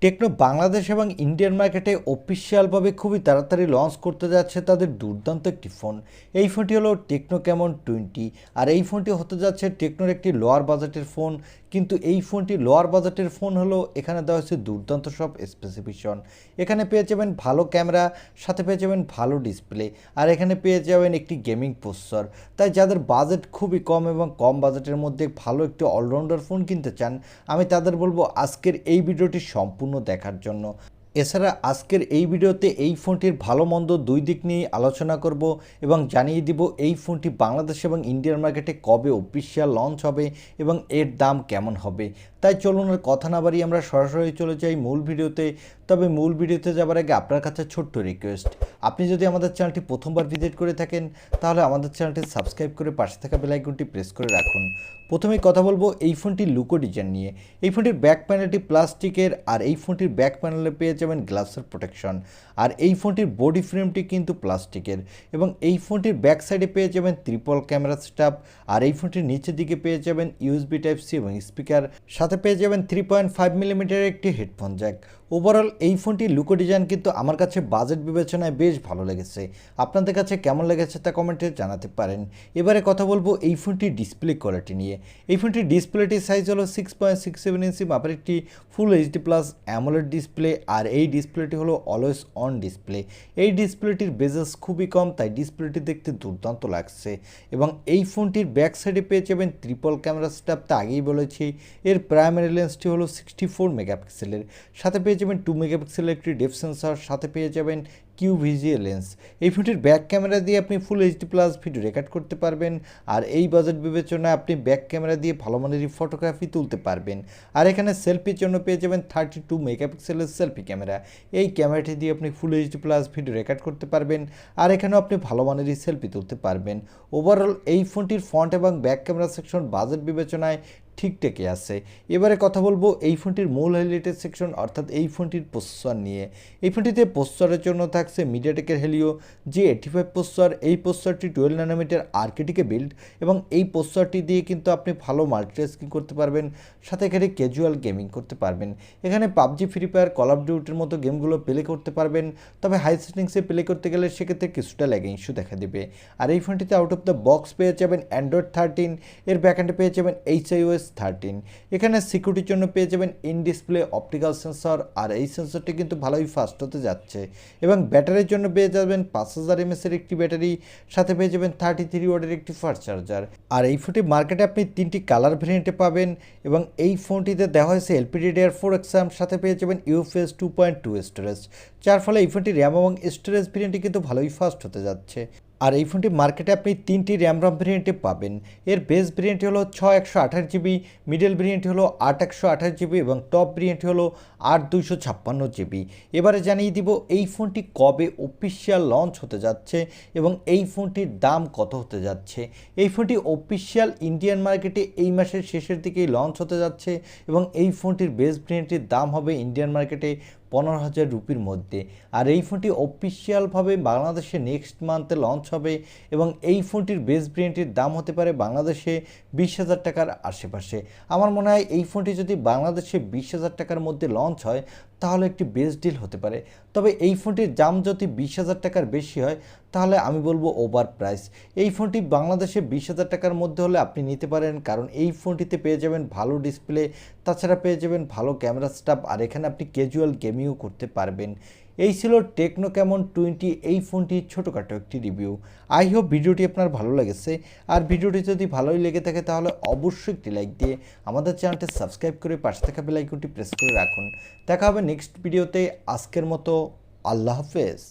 Techno Bangladesh এবং Indian মার্কেটে অফিসিয়ালভাবে খুবই তাড়াতাড়ি লঞ্চ করতে যাচ্ছে তাদের দুর্দান্ত একটি ফোন। এই ফোনটি হলো টেকনো ক্যামন 20। আর এই ফোনটি হতে যাচ্ছে টেকনোর একটি লোয়ার বাজেটের ফোন। কিন্তু এই ফোনটি লোয়ার বাজেটের ফোন হলো এখানে দেওয়া হচ্ছে দুর্দান্ত সব স্পেসিফিকেশন। এখানে পেয়ে যাবেন ভালো ক্যামেরা, সাথে পেয়ে যাবেন ভালো ডিসপ্লে, আর এখানে পেয়ে যাবেন একটি গেমিং প্রসেসর। তাই যাদের বাজেট খুবই কম এবং কম বাজেটের মধ্যে ভালো একটি অলরাউন্ডার ফোন কিনতে চান, আমি তাদের বলবো আজকের এই ভিডিওটি সম্পূর্ণ দেখার জন্য। এছাড়া আজকের এই ভিডিওতে এই ফোনটির ভালো মন্দ দুই দিক নিয়ে আলোচনা করব এবং জানিয়ে দিব এই ফোনটি বাংলাদেশ এবং ইন্ডিয়ান মার্কেটে কবে অফিসিয়াল লঞ্চ হবে এবং এর দাম কেমন হবে। তাই চলুন আর কথা না বাড়িয়ে আমরা সরাসরি চলে যাই মূল ভিডিওতে। তবে মূল ভিডিওতে যাবার আগে আপনার কাছে ছোট্ট রিকোয়েস্ট, আপনি যদি আমাদের চ্যানেলটি প্রথমবার ভিজিট করে থাকেন তাহলে আমাদের চ্যানেলটি সাবস্ক্রাইব করে পাশে থাকা বেল আইকনটি প্রেস করে রাখুন। প্রথমেই কথা বলবো এই ফোনটির লুকো ডিজাইন নিয়ে। এই ফোনটির ব্যাক প্যানেলটি প্লাস্টিকের, আর এই ফোনটির ব্যাক প্যানেলে পেয়ে যাবেন গ্লাসের প্রোটেকশন। আর এই ফোনটির বডি ফ্রেমটি কিন্তু প্লাস্টিকের এবং এই ফোনটির ব্যাক সাইডে পেয়ে যাবেন ট্রিপল ক্যামেরা সেটআপ। আর এই ফোনটির নিচের দিকে পেয়ে যাবেন ইউএসবি টাইপ সি এবং স্পিকার, সাথে পেয়ে যাবেন 3.5 মিলিমিটারের একটি হেডফোন জ্যাক। ওভারঅল এই ফোনটির লুকো ডিজাইন কিন্তু আমার কাছে বাজেট বিবেচনায় বেশ ভালো লেগেছে। আপনাদের কাছে কেমন লেগেছে তা কমেন্টে জানাতে পারেন। এবারে কথা বলবো এই ফোনটির ডিসপ্লে কোয়ালিটি নিয়ে। এই ফোনটির ডিসপ্লেটির সাইজ হলো 6.67 ইঞ্চি মাপের একটি full HD plus AMOLED display. আর এই ডিসপ্লেটি হলো অলওয়েজ অন ডিসপ্লে। এই ডিসপ্লেটির বেজেস খুবই কম, তাই ডিসপ্লেটি দেখতে দুর্দান্ত লাগছে। এবং এই ফোনটির ব্যাক সাইডে পেয়ে যাবেন ট্রিপল ক্যামেরা সেটআপ, তা আগেই বলেছি। এর প্রাইমারি লেন্সটি হলো 64 মেগাপিক্সেলের, সাথে পেয়ে যাবেন 2 মেগাপিক্সেলের একটি ডেপথ সেন্সর, সাথে পেয়ে যাবেন কিউভিজিএ লেন্স। এই ফোনটির ব্যাক ক্যামেরা দিয়ে আপনি ফুল এইচডি প্লাস ভিডিও রেকর্ড করতে পারবেন। আর এই বাজেট বিবেচনায় আপনি ব্যাক ক্যামেরা দিয়ে ভালো মানের ফটোগ্রাফি তুলতে পারবেন। আর এখানে সেলফির জন্য পেয়ে যাবেন 32 মেগাপিক্সেলের সেলফি ক্যামেরা। এই ক্যামেরাটি দিয়ে আপনি ফুল এইচডি প্লাস ভিডিও রেকর্ড করতে পারবেন, আর এখানেও আপনি ভালো মানের সেলফি তুলতে পারবেন। ওভারঅল এই ফোনটির ফ্রন্ট এবং ব্যাক ক্যামেরা সেকশন বাজেট বিবেচনায় ঠিকঠাকই আছে। এবারে কথা বলবো এই ফোনটির মূল হাইলাইটের সেকশন, অর্থাৎ এই ফোনটির প্রসেসর নিয়ে। এই ফোনটিতে প্রসেসরের জন্য থাকছে মিডিয়াটেকের হেলিও G85 প্রসেসর। এই প্রসেসরটি 12 ন্যানোমিটার আর্কিটেকে বিল্ড এবং এই প্রসেসরটি দিয়ে কিন্তু আপনি ভালো মাল্টিটাস্কিং করতে পারবেন, সাথে এখানে ক্যাজুয়াল গেমিং করতে পারবেন। এখানে PUBG, Free Fire, Call of ডিউটির মতো গেমগুলো প্লে করতে পারবেন। তবে হাই সেটিংসে প্লে করতে গেলে সেক্ষেত্রে কিছুটা ল্যাগ ইস্যু দেখা দেবে। আর এই ফোনটিতে আউট অফ দ্য বক্স পেয়ে যাবেন অ্যান্ড্রয়েড 13, এর ব্যাকএন্ডে পেয়ে যাবেন HiOS 13। এখানে সিকিউরিটির জন্য পেয়ে যাবেন ইন ডিসপ্লে অপটিক্যাল সেন্সর, আর এই সেন্সরটি কিন্তু ভালোই ফাস্ট হতে যাচ্ছে। এবং ব্যাটারির জন্য পেয়ে যাবেন 5000 mAh একটি ব্যাটারি, সাথে পেয়ে যাবেন 33 ওয়াটের একটি ফাস্ট চার্জার। আর এই ফোনটি মার্কেটে আপনি 3টি কালার ভেরিয়েন্টে পাবেন এবং এই ফোনটিতে দেওয়া হয়েছে LPDDR4 এক্সাম, সাথে পেয়ে যাবেন UFS 2.2 স্টোরেজ, যার ফলে এই ফোনটি র্যাম এবং স্টোরেজ ভেরিয়েন্টটি কিন্তু ভালোই ফাস্ট হতে যাচ্ছে। আর এই ফোনটি মার্কেটে আপনি 3টি র্যাম ভেরিয়েন্টে পাবেন। এর বেস ভেরিয়েন্টটি হলো 6128GB, মিডল ভেরিয়েন্টটি হলো 8128GB এবং টপ ভেরিয়েন্টটি হলো 8256GB। এবারে জানিয়ে দিব এই ফোনটি কবে অফিসিয়াল লঞ্চ হতে যাচ্ছে এবং এই ফোনটির দাম কত হতে যাচ্ছে। এই ফোনটি অফিসিয়াল ইন্ডিয়ান মার্কেটে এই মাসের শেষের দিকেই লঞ্চ হতে যাচ্ছে এবং এই ফোনটির বেস ভেরিয়েন্টটির দাম হবে ইন্ডিয়ান মার্কেটে 15,000 রুপির মধ্যে। আর এই ফোনটি অফিসিয়ালভাবে বাংলাদেশে নেক্সট মান্থে লঞ্চ হবে এবং এই ফোনটির বেস ভেরিয়েন্টের দাম হতে পারে বাংলাদেশে 20,000 টাকার আশেপাশে। আমার মনে হয় এই ফোনটি যদি বাংলাদেশে 20,000 টাকার মধ্যে লঞ্চ হয় তাহলে একটি বেস্ট ডিল হতে পারে। তবে এই ফোনটির দাম যদি 20,000 টাকার বেশি হয় তাহলে আমি বলবো ওভার প্রাইস। এই ফোনটি বাংলাদেশে 20,000 টাকার মধ্যে হলে আপনি নিতে পারেন, কারণ এই ফোনটিতে পেয়ে যাবেন ভালো ডিসপ্লে, তাছাড়া পেয়ে যাবেন ভালো ক্যামেরা সেটআপ, আর এখানে আপনি ক্যাজুয়াল গেমিংও করতে পারবেন। এই ছিল টেকনো ক্যামন 20 এই ফোনটির ছোটোখাটো একটি রিভিউ। আই হোপ ভিডিওটি আপনার ভালো লেগেছে। আর ভিডিওটি যদি ভালোই লেগে থাকে তাহলে অবশ্যই একটি লাইক দিয়ে আমাদের চ্যানেলটি সাবস্ক্রাইব করে পাশে থাকা বেল আইকনটি প্রেস করে রাখুন। দেখা হবে নেক্সট ভিডিওতে। আজকের মতো আল্লাহ হাফেজ।